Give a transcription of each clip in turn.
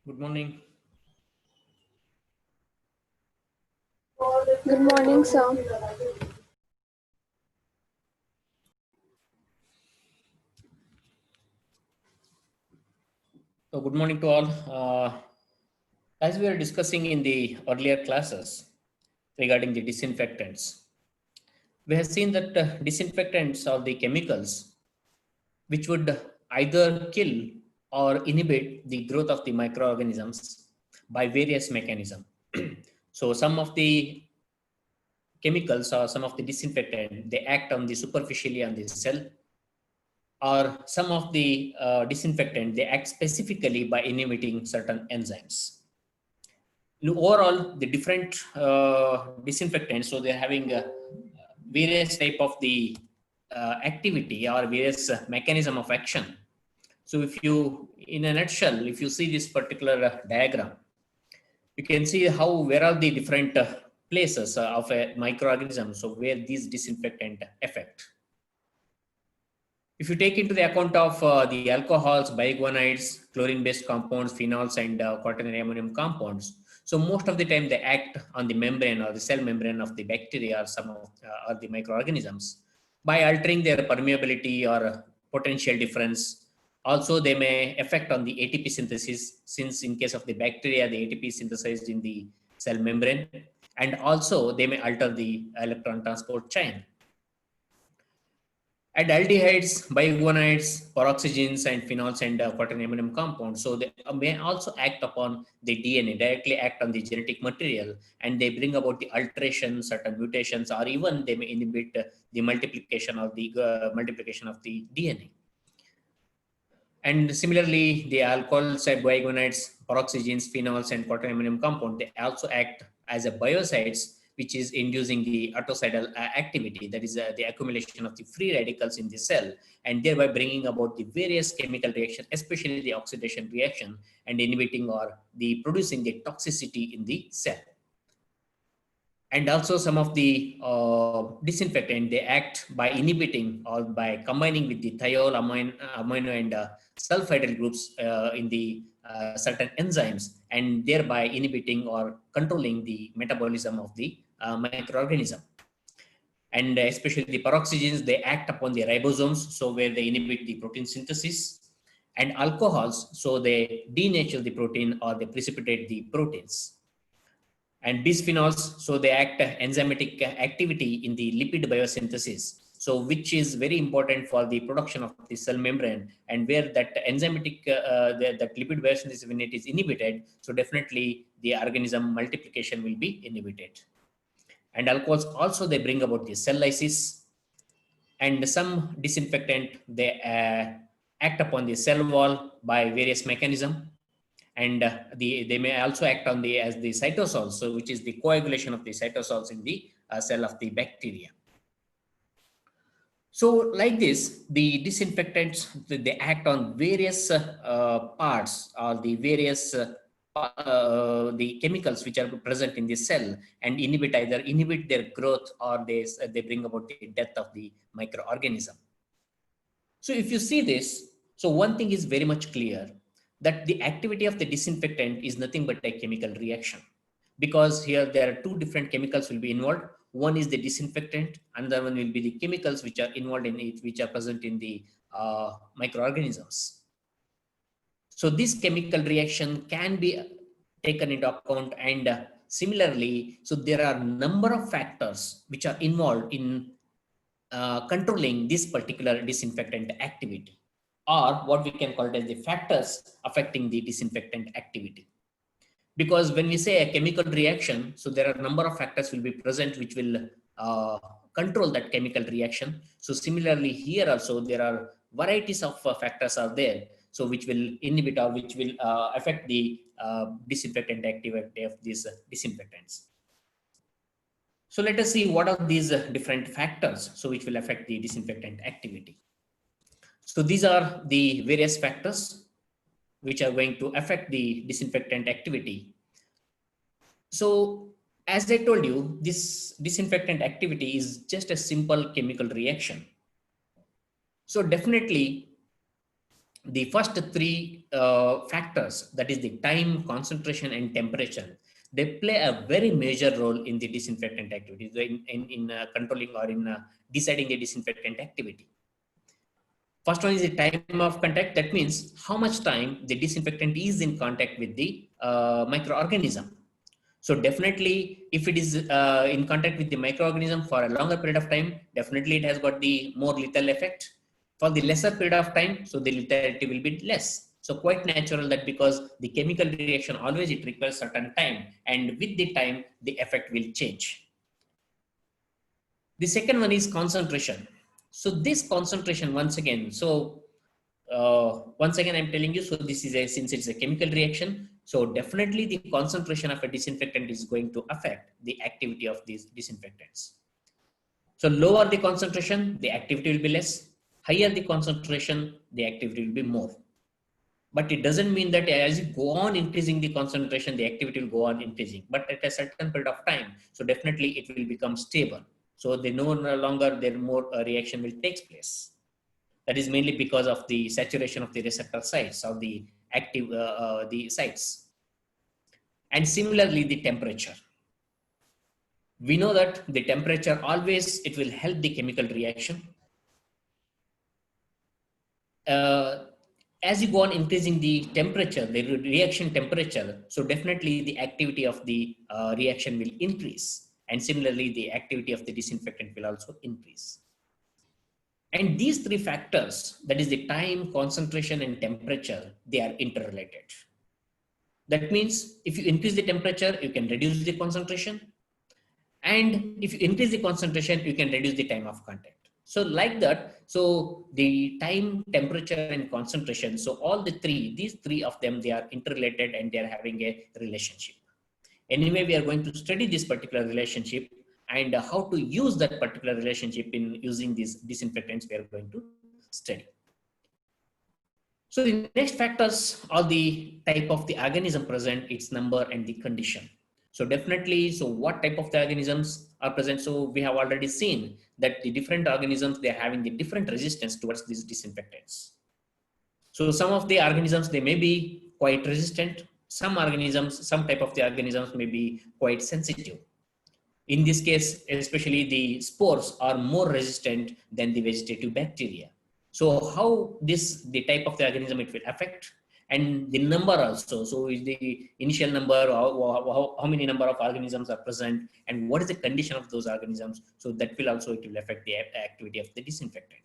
Good morning. Good morning, sir. So good morning to all. As we were discussing in the earlier classes regarding the disinfectants, we have seen that disinfectants are the chemicals which would either kill or inhibit the growth of the microorganisms by various mechanisms. So some of the chemicals or some of the disinfectant, they act on the superficially on the cell, or some of the disinfectant, they act specifically by inhibiting certain enzymes. Overall, the different disinfectants, so they're having various type of the activity or various mechanism of action. So if you, in a nutshell, if you see this particular diagram, you can see how where are the different places of a microorganism, so where these disinfectant affect. If you take into the account of the alcohols, biguanides, chlorine-based compounds, phenols, and quaternary ammonium compounds, so most of the time they act on the membrane or the cell membrane of the bacteria or some of or the microorganisms by altering their permeability or potential difference. Also, they may affect on the ATP synthesis, since in case of the bacteria, the ATP is synthesized in the cell membrane, and also they may alter the electron transport chain. And aldehydes, biguanides, peroxygens, and phenols and quaternary ammonium compounds. So they may also act upon the DNA, directly act on the genetic material, and they bring about the alteration, certain mutations, or even they may inhibit the multiplication of the DNA. And similarly, the alcohols, biguanides, peroxygens, phenols, and quaternary ammonium compound, they also act as a biocides, which is inducing the autocidal activity, that is the accumulation of the free radicals in the cell, and thereby bringing about the various chemical reaction, especially the oxidation reaction, and inhibiting or the producing the toxicity in the cell. And also some of the disinfectant, they act by inhibiting or by combining with the thiol, amino and sulfidyl groups in the certain enzymes, and thereby inhibiting or controlling the metabolism of the microorganism. And especially the peroxygens, they act upon the ribosomes, so where they inhibit the protein synthesis. And alcohols, so they denature the protein or they precipitate the proteins. And bisphenols, so they act enzymatic activity in the lipid biosynthesis, so which is very important for the production of the cell membrane, and where that enzymatic that lipid biosynthesis, when it is inhibited, so definitely the organism multiplication will be inhibited. And alcohols also, they bring about the cell lysis. And some disinfectant, they act upon the cell wall by various mechanism. And they may also act on the as the cytosols, so which is the coagulation of the cytosols in the cell of the bacteria. So like this, the disinfectants, they act on various parts or the various the chemicals which are present in the cell, and either inhibit their growth, or they bring about the death of the microorganism. So if you see this, so one thing is very much clear, that the activity of the disinfectant is nothing but a chemical reaction, because here there are two different chemicals will be involved. One is the disinfectant, another one will be the chemicals which are involved in it, which are present in the microorganisms. So this chemical reaction can be taken into account, and similarly, so there are number of factors which are involved in controlling this particular disinfectant activity, or what we can call it as the factors affecting the disinfectant activity. Because when we say a chemical reaction, so there are a number of factors will be present which will control that chemical reaction. So similarly here also there are varieties of factors are there, so which will inhibit or which will affect the disinfectant activity of these disinfectants. So let us see what are these different factors, so which will affect the disinfectant activity. So these are the various factors which are going to affect the disinfectant activity. So as I told you, this disinfectant activity is just a simple chemical reaction. So definitely the first three factors, that is the time, concentration, and temperature, they play a very major role in the disinfectant activity, in controlling or in deciding the disinfectant activity. First one is the time of contact. That means how much time the disinfectant is in contact with the microorganism. So definitely, if it is in contact with the microorganism for a longer period of time, definitely it has got the more lethal effect. For the lesser period of time, so the lethality will be less. So quite natural that because the chemical reaction always it requires certain time, and with the time the effect will change. The second one is concentration. So this concentration once again, once again I'm telling you, so this is since it's a chemical reaction, so definitely the concentration of a disinfectant is going to affect the activity of these disinfectants. So lower the concentration, the activity will be less. Higher the concentration, the activity will be more. But it doesn't mean that as you go on increasing the concentration, the activity will go on increasing. But at a certain period of time, so definitely it will become stable. So they no longer there more reaction will take place. That is mainly because of the saturation of the receptor sites or the active the sites. And similarly, the temperature. We know that the temperature always it will help the chemical reaction. Uh, as you go on increasing the temperature, the reaction temperature, so definitely the activity of the reaction will increase. And similarly, the activity of the disinfectant will also increase. And these three factors, that is the time, concentration, and temperature, they are interrelated. That means if you increase the temperature, you can reduce the concentration. And if you increase the concentration, you can reduce the time of contact. So like that, so the time, temperature, and concentration, so all these three of them, they are interrelated and they are having a relationship. Anyway, we are going to study this particular relationship and how to use that particular relationship in using these disinfectants we are going to study. So the next factors are the type of the organism present, its number, and the condition. So definitely, so what type of the organisms are present? So we have already seen that the different organisms, they are having the different resistance towards these disinfectants. So some of the organisms, they may be quite resistant. Some organisms, some type of the organisms may be quite sensitive. In this case, especially the spores are more resistant than the vegetative bacteria. So how the type of the organism it will affect, and the number also. So is the initial number, how many number of organisms are present, and what is the condition of those organisms. So that will also it will affect the activity of the disinfectant.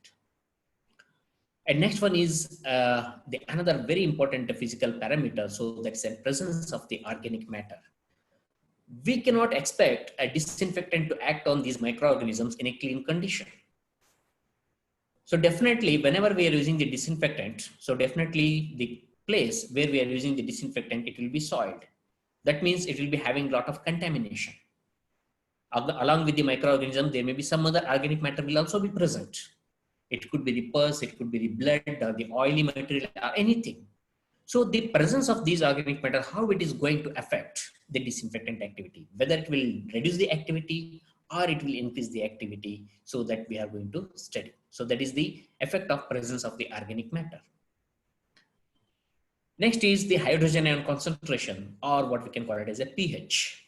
And next one is the another very important physical parameter. So that's the presence of the organic matter. We cannot expect a disinfectant to act on these microorganisms in a clean condition. So definitely, whenever we are using the disinfectant, so definitely the place where we are using the disinfectant, it will be soiled. That means it will be having a lot of contamination. Along with the microorganism, there may be some other organic matter will also be present. It could be the pus, it could be the blood, or the oily material, or anything. So the presence of these organic matter, how it is going to affect the disinfectant activity, whether it will reduce the activity or it will increase the activity, so that we are going to study. So that is the effect of presence of the organic matter. Next is the hydrogen ion concentration, or what we can call it as a pH.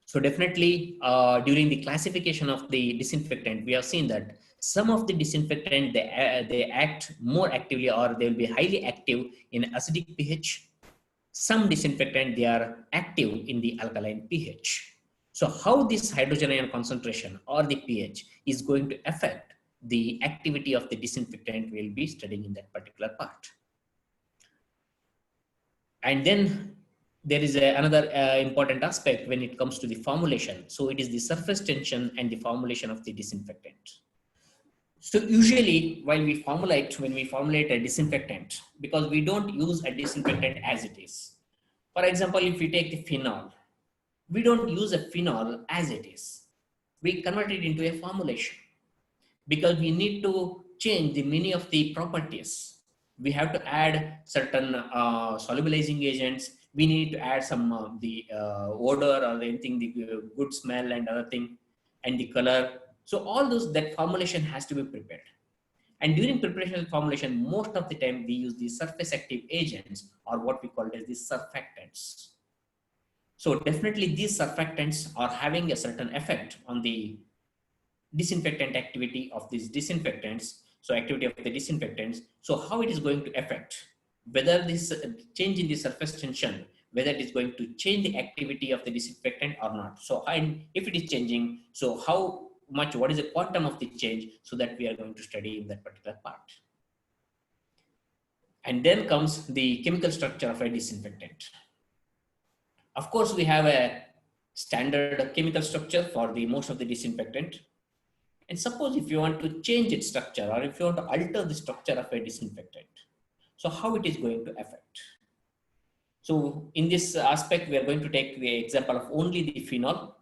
So definitely during the classification of the disinfectant, we have seen that some of the disinfectant, they act more actively or they will be highly active in acidic pH. Some disinfectant, they are active in the alkaline pH. So how this hydrogen ion concentration or the pH is going to affect the activity of the disinfectant, we'll be studying in that particular part. And then there is another important aspect when it comes to the formulation. So it is the surface tension and the formulation of the disinfectant. So usually when we formulate a disinfectant, because we don't use a disinfectant as it is. For example, if we take the phenol, we don't use a phenol as it is. We convert it into a formulation because we need to change the many of the properties. We have to add certain solubilizing agents. We need to add some the odor or anything, the good smell and other thing, and the color. So all those, that formulation has to be prepared. And during preparation of formulation, most of the time we use the surface active agents, or what we call as the surfactants. So definitely these surfactants are having a certain effect on the disinfectant activity of these disinfectants. So activity of the disinfectants. So how it is going to affect, whether this change in the surface tension, whether it is going to change the activity of the disinfectant or not. So and if it is changing, so how much, what is the quantum of the change, so that we are going to study in that particular part. And then comes the chemical structure of a disinfectant. Of course, we have a standard chemical structure for the most of the disinfectant. And suppose if you want to change its structure, or if you want to alter the structure of a disinfectant, so how it is going to affect? So in this aspect, we are going to take the example of only the phenol,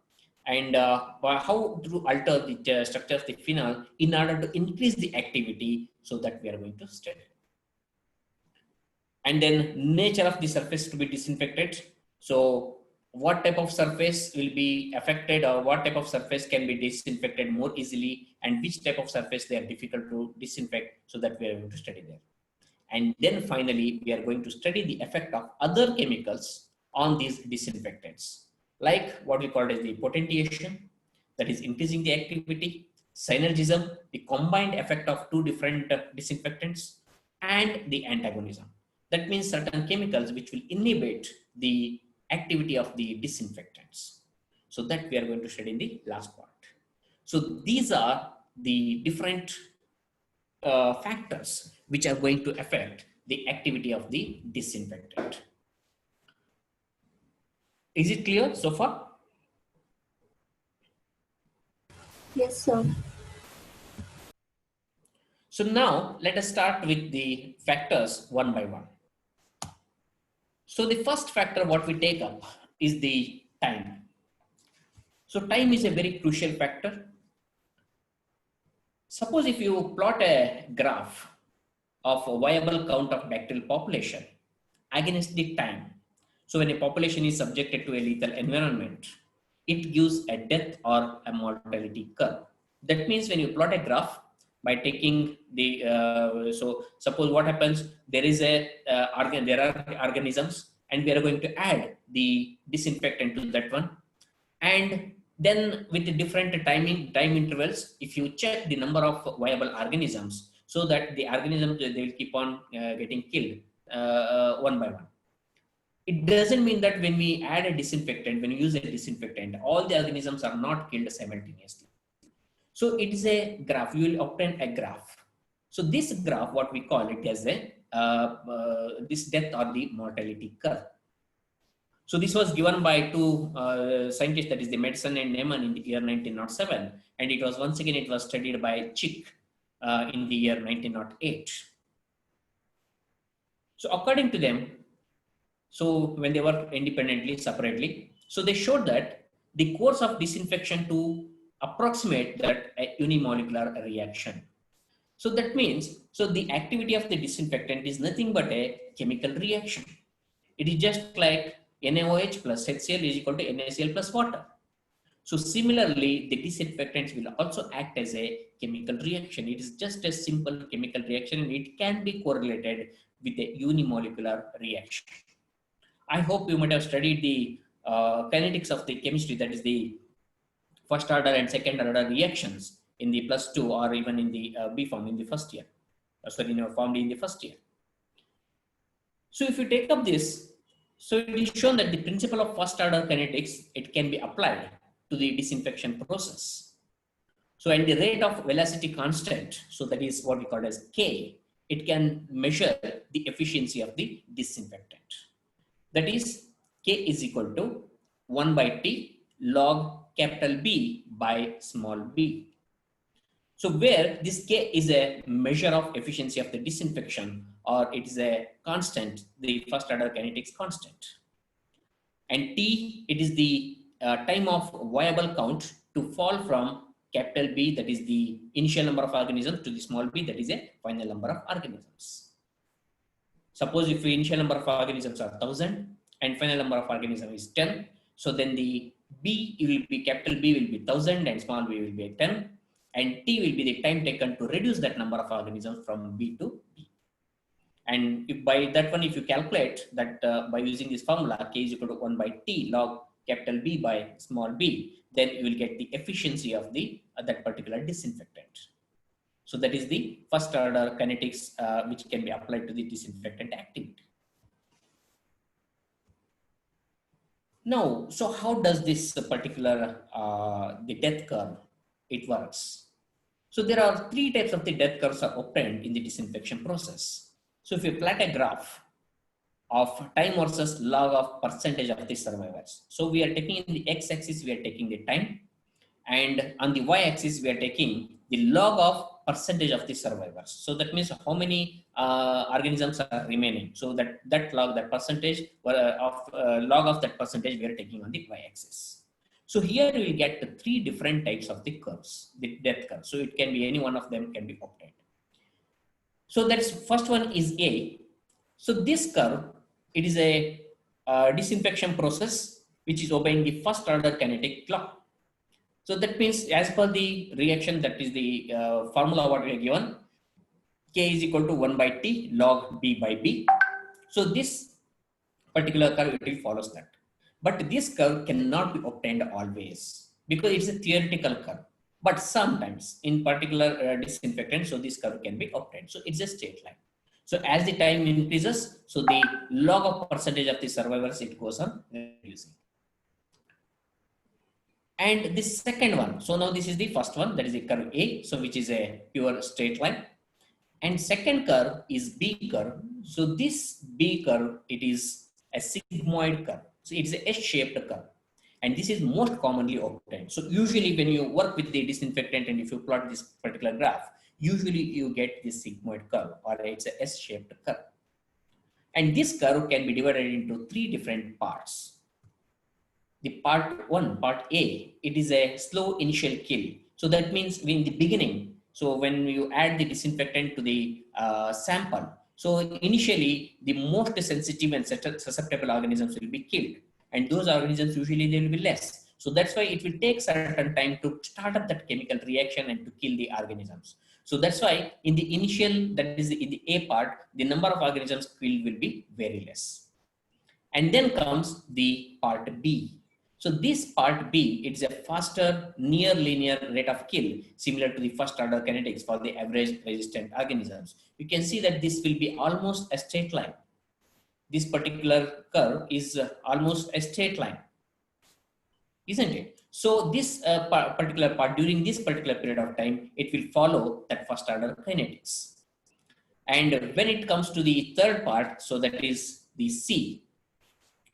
and how to alter the structure of the phenol in order to increase the activity, so that we are going to study. And then nature of the surface to be disinfected. So what type of surface will be affected, or what type of surface can be disinfected more easily, and which type of surface they are difficult to disinfect, so that we are going to study there. And then finally, we are going to study the effect of other chemicals on these disinfectants, like what we call as the potentiation, that is increasing the activity, synergism, the combined effect of two different disinfectants, and the antagonism. That means certain chemicals which will inhibit the activity of the disinfectants. So that we are going to study in the last part. So these are the different factors which are going to affect the activity of the disinfectant. Is it clear so far? Yes, sir. So now let us start with the factors one by one. So the first factor what we take up is the time. So time is a very crucial factor. Suppose if you plot a graph of a viable count of bacterial population against the time. So when a population is subjected to a lethal environment, it gives a death or a mortality curve. That means when you plot a graph by taking the, so suppose what happens, there is a, there are organisms, and we are going to add the disinfectant to that one. And then with the different time intervals, if you check the number of viable organisms, so that the organisms, they will keep on getting killed one by one. It doesn't mean that when we add a disinfectant, when you use a disinfectant, all the organisms are not killed simultaneously. So it is a graph. You will obtain a graph. So this graph, what we call it as a this death or the mortality curve. So this was given by two scientists, that is the Madsen and Neyman, in the year 1907, and it was once again it was studied by Chick in the year 1908. So according to them, so when they worked independently, separately, so they showed that the course of disinfection to approximate that a unimolecular reaction. So that means, so the activity of the disinfectant is nothing but a chemical reaction. It is just like NaOH plus HCl is equal to NaCl plus water. So similarly, the disinfectants will also act as a chemical reaction. It is just a simple chemical reaction, and it can be correlated with a unimolecular reaction. I hope you might have studied the kinetics of the chemistry, that is the first order and second order reactions in the +2, or even in the B form in the first year. Sorry, formed in the first year. So if you take up this, so it is shown that the principle of first order kinetics, it can be applied to the disinfection process. So at the rate of velocity constant, so that is what we call as K, it can measure the efficiency of the disinfectant. That is, K is equal to 1 by T log capital B by small b. So where this K is a measure of efficiency of the disinfection, or it is a constant, the first order kinetics constant. And T, it is the time of viable count to fall from capital B, that is the initial number of organisms, to the small b, that is a final number of organisms. Suppose if the initial number of organisms are 1000 and final number of organisms is 10, so then the B will be, capital B will be 1000 and small b will be 10. and T will be the time taken to reduce that number of organisms from B to B. And if by that one, if you calculate that by using this formula, K is equal to 1 by T log capital B by small b, then you will get the efficiency of the that particular disinfectant. So that is the first order kinetics which can be applied to the disinfectant activity. Now, so how does this particular the death curve it works? So there are three types of the death curves are obtained in the disinfection process. So if you plot a graph of time versus log of percentage of the survivors. So we are taking in the x-axis, we are taking the time, and on the y-axis, we are taking the log of percentage of the survivors. So that means how many organisms are remaining. So that log, that percentage of log of that percentage, we are taking on the y-axis. So here we will get the three different types of the curves, the death curve. So it can be any one of them can be obtained. So that's first one is A. So this curve, it is a disinfection process which is obeying the first order kinetic law. So that means as per the reaction, that is the formula what we are given, K is equal to 1 by T log B by B. So this particular curve, it will follows that. But this curve cannot be obtained always because it's a theoretical curve. But sometimes in particular disinfectant, so this curve can be obtained. So it's a straight line. So as the time increases, so the log of percentage of the survivors, it goes on reducing. And the second one, so now this is the first one, that is the curve A, so which is a pure straight line. And second curve is B curve. So this B curve, it is a sigmoid curve. So it's a S-shaped curve. And this is most commonly obtained. So usually when you work with the disinfectant and if you plot this particular graph, usually you get this sigmoid curve or it's a S-shaped curve. And this curve can be divided into three different parts. The part one, part A, it is a slow initial kill. So that means in the beginning, so when you add the disinfectant to the sample, so initially the most sensitive and susceptible organisms will be killed. And those organisms usually they will be less. So that's why it will take certain time to start up that chemical reaction and to kill the organisms. So that's why in the initial, that is in the A part, the number of organisms killed will be very less. And then comes the part B. So this part B, it's a faster near linear rate of kill, similar to the first order kinetics for the average resistant organisms. You can see that this will be almost a straight line. This particular curve is almost a straight line, isn't it? So this particular part, during this particular period of time, it will follow that first order kinetics. And when it comes to the third part, so that is the C.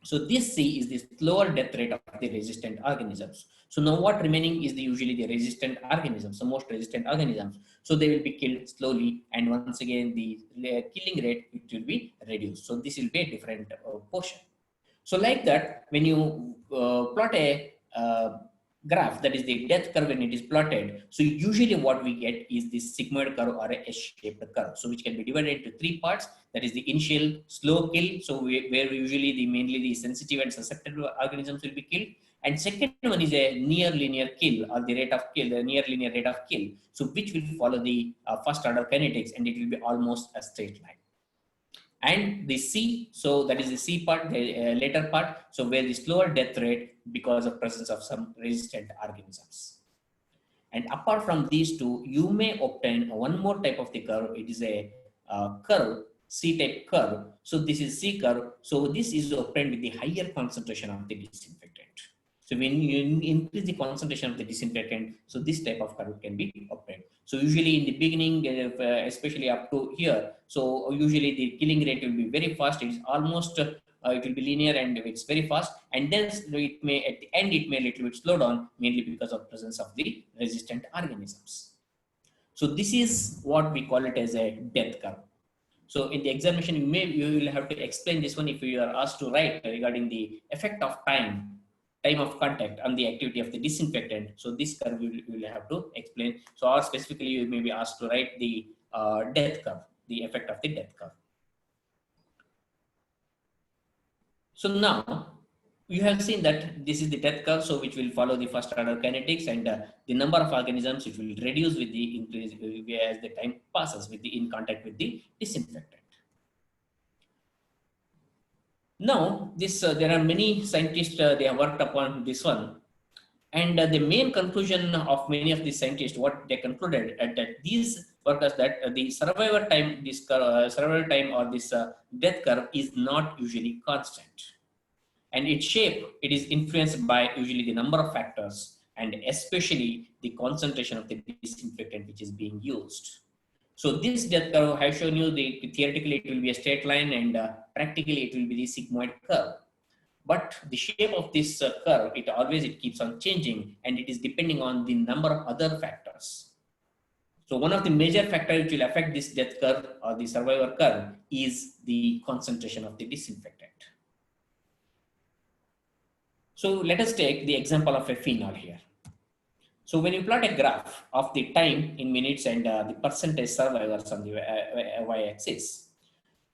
So this C is the slower death rate of the resistant organisms. So now what remaining is usually the resistant organisms, the most resistant organisms. So they will be killed slowly, and once again the killing rate, it will be reduced. So this will be a different portion. So like that, when you plot a graph, that is the death curve when it is plotted, so usually what we get is this sigmoid curve or a S-shaped curve, so which can be divided into three parts. That is the initial slow kill, so where usually mainly the sensitive and susceptible organisms will be killed. And second one is a near linear kill, or the rate of kill, the near linear rate of kill, so which will follow the first order kinetics, and it will be almost a straight line. And the C, so that is the C part, the later part, so where the slower death rate because of presence of some resistant organisms. And apart from these two, you may obtain one more type of the curve. It is a curve, C-type curve. So this is C curve. So this is obtained with the higher concentration of the disinfectant. So when you increase the concentration of the disinfectant, so this type of curve can be obtained. So usually in the beginning, especially up to here, so usually the killing rate will be very fast. It is almost, it will be linear and it's very fast. And then it may, at the end, it may little bit slow down, mainly because of presence of the resistant organisms. So this is what we call it as a death curve. So in the examination, you will have to explain this one if you are asked to write regarding the effect of time of contact on the activity of the disinfectant. So this curve you will have to explain. So or specifically you may be asked to write the death curve, the effect of the death curve. So now you have seen that this is the death curve, so which will follow the first order kinetics, and the number of organisms it will reduce with the increase as the time passes with the in contact with the disinfectant. Now, this there are many scientists they have worked upon this one, and the main conclusion of many of these scientists, what they concluded that these workers that the survival time, this survival time or this death curve is not usually constant, and its shape it is influenced by usually the number of factors and especially the concentration of the disinfectant which is being used. So this death curve I have shown you the theoretically it will be a straight line, and practically it will be the sigmoid curve. But the shape of this curve, it keeps on changing, and it is depending on the number of other factors. So one of the major factors which will affect this death curve or the survivor curve is the concentration of the disinfectant. So let us take the example of a phenol here. So when you plot a graph of the time in minutes and the percentage survivors on the y-axis.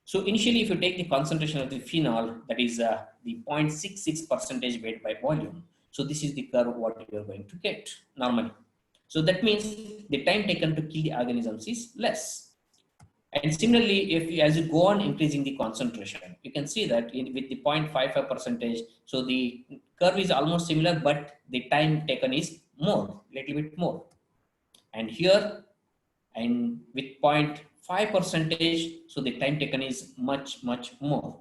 So initially, if you take the concentration of the phenol, that is the 0.66 percentage weight by volume. So this is the curve what you are going to get normally. So that means the time taken to kill the organisms is less. And similarly, if you, as you go on increasing the concentration, you can see that with the 0.55 percentage, so the curve is almost similar, but the time taken is more, little bit more. And here, and with 0.5 percentage, so the time taken is much, much more.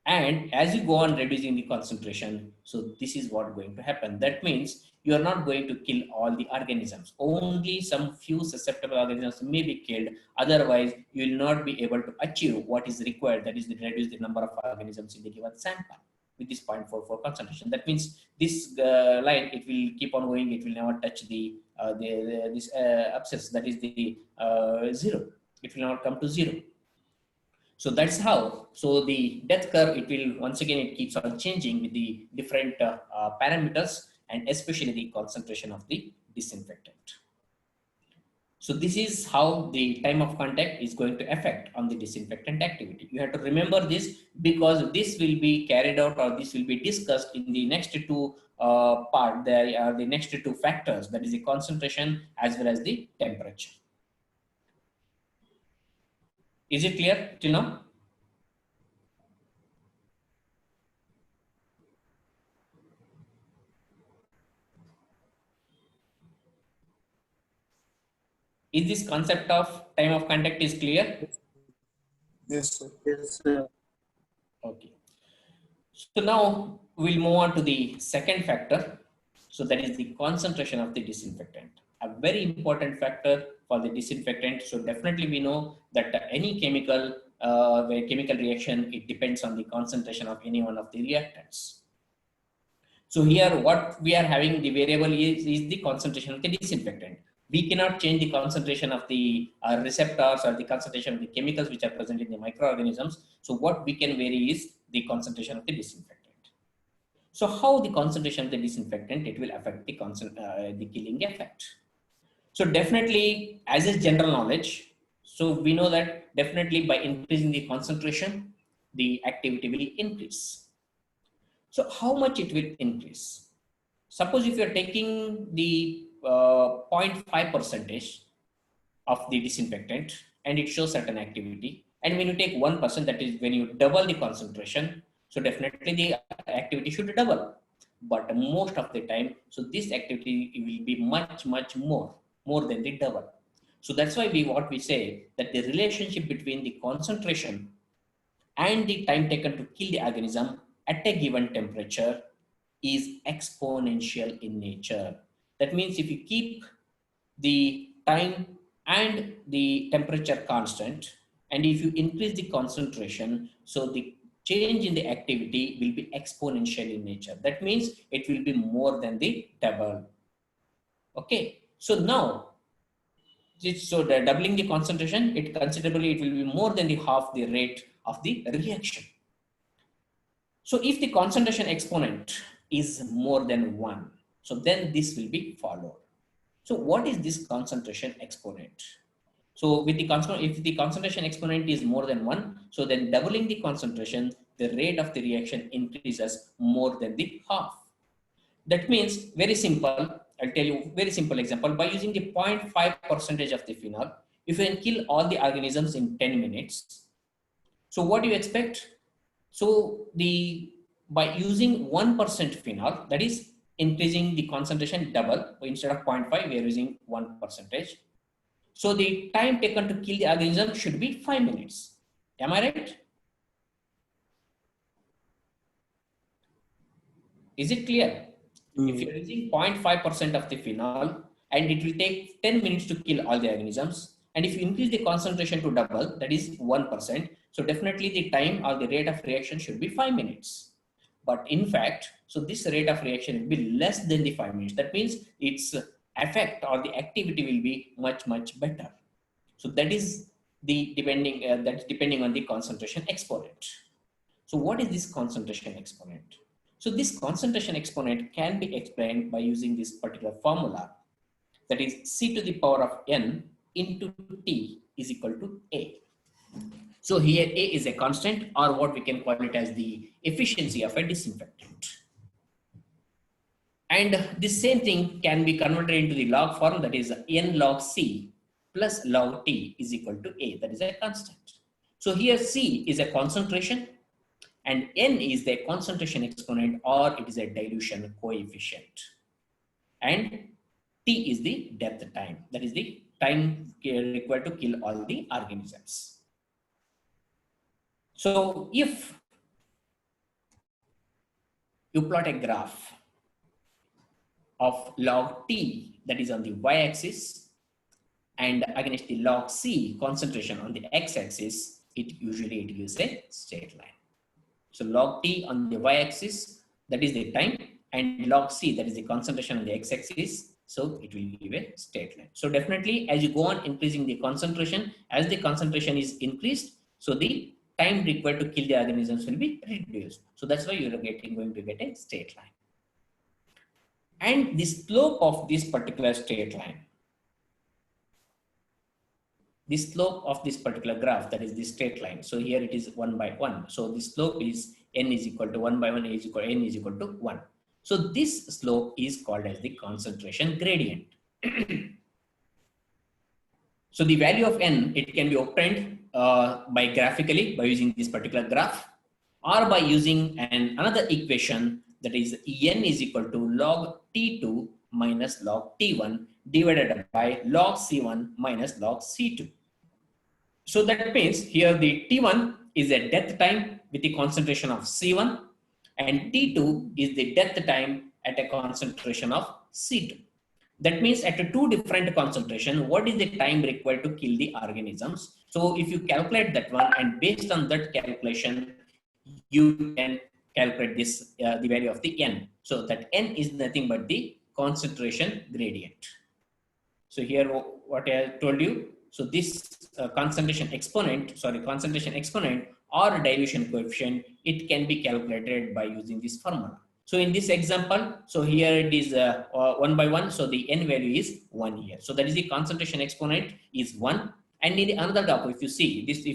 And as you go on reducing the concentration, so this is what going to happen. That means you are not going to kill all the organisms. Only some few susceptible organisms may be killed. Otherwise, you will not be able to achieve what is required. That is to reduce the number of organisms in the given sample with this 0.44 concentration. That means this line, it will keep on going. It will never touch this abscess. That is the zero. It will not come to zero. So that's how, so the death curve, it will, once again, it keeps on changing with the different parameters and especially the concentration of the disinfectant. So this is how the time of contact is going to affect on the disinfectant activity. You have to remember this because this will be carried out or this will be discussed in the next two part. There are the next two factors, that is the concentration as well as the temperature. Is it clear till now? Is this concept of time of contact is clear? Yes, sir. Yes, sir. Okay. So now we'll move on to the second factor. So that is the concentration of the disinfectant. A very important factor for the disinfectant. So definitely we know that any chemical reaction, it depends on the concentration of any one of the reactants. So here what we are having the variable is the concentration of the disinfectant. We cannot change the concentration of the receptors or the concentration of the chemicals which are present in the microorganisms. So what we can vary is the concentration of the disinfectant. So how the concentration of the disinfectant, it will affect the killing effect. So definitely as is general knowledge, so we know that definitely by increasing the concentration, the activity will increase. So how much it will increase? Suppose if you are taking the 0.5 percentage of the disinfectant and it shows certain activity, and when you take 1%, that is when you double the concentration, so definitely the activity should double. But most of the time, so this activity will be much more than the double. So that's why what we say that the relationship between the concentration and the time taken to kill the organism at a given temperature is exponential in nature. That means if you keep the time and the temperature constant, and if you increase the concentration, so the change in the activity will be exponential in nature. That means it will be more than the double. Okay, so now, so the doubling the concentration, it considerably, it will be more than the half the rate of the reaction. So if the concentration exponent is more than 1, so then this will be followed. So what is this concentration exponent? So with the if the concentration exponent is more than 1, so then doubling the concentration, the rate of the reaction increases more than the half. That means very simple. I'll tell you very simple example. By using the 0.5 percentage of the phenol, if you can kill all the organisms in 10 minutes. So what do you expect? So by using 1% phenol, that is increasing the concentration double. Instead of 0.5, we are using 1%. So the time taken to kill the organism should be 5 minutes. Am I right? Is it clear? If you're using 0.5% of the phenol and it will take 10 minutes to kill all the organisms, and if you increase the concentration to double, that is 1%, so definitely the time or the rate of reaction should be 5 minutes. But in fact, so this rate of reaction will be less than the 5 minutes. That means its effect or the activity will be much, much better. So that is the depending on the concentration exponent. So what is this concentration exponent? So this concentration exponent can be explained by using this particular formula, that is C to the power of N into T is equal to A. So here A is a constant, or what we can call it as the efficiency of a disinfectant. And this same thing can be converted into the log form, that is N log C plus log T is equal to A, that is a constant. So here C is a concentration and N is the concentration exponent, or it is a dilution coefficient. And T is the death time, that is the time required to kill all the organisms. So if you plot a graph of log T, that is on the y-axis, and against the log C concentration on the x-axis, it gives a straight line. So log T on the y-axis, that is the time, and log C, that is the concentration on the x-axis, so it will give a straight line. So definitely as you go on increasing the concentration, as the concentration is increased, so the time required to kill the organisms will be reduced. So that's why you are going to get a straight line. And the slope of this particular straight line, the slope of this particular graph, that is the straight line. So here it is 1 by 1. So the slope is N is equal to 1 by 1, N is equal to 1. So this slope is called as the concentration gradient. So the value of N, it can be obtained by graphically by using this particular graph, or by using another equation, that is N is equal to log T2 minus log T1 divided by log C1 minus log C2. So that means here the T1 is a death time with the concentration of C1, and T2 is the death time at a concentration of C2. That means at a two different concentration, what is the time required to kill the organisms? So if you calculate that one, and based on that calculation, you can calculate this the value of the N. So that N is nothing but the concentration gradient. So here what I told you, so this concentration exponent or dilution coefficient, it can be calculated by using this formula. So in this example, so here it is 1 by 1. So the N value is 1 here. So that is the concentration exponent is 1. And in the another graph, if you see this, if you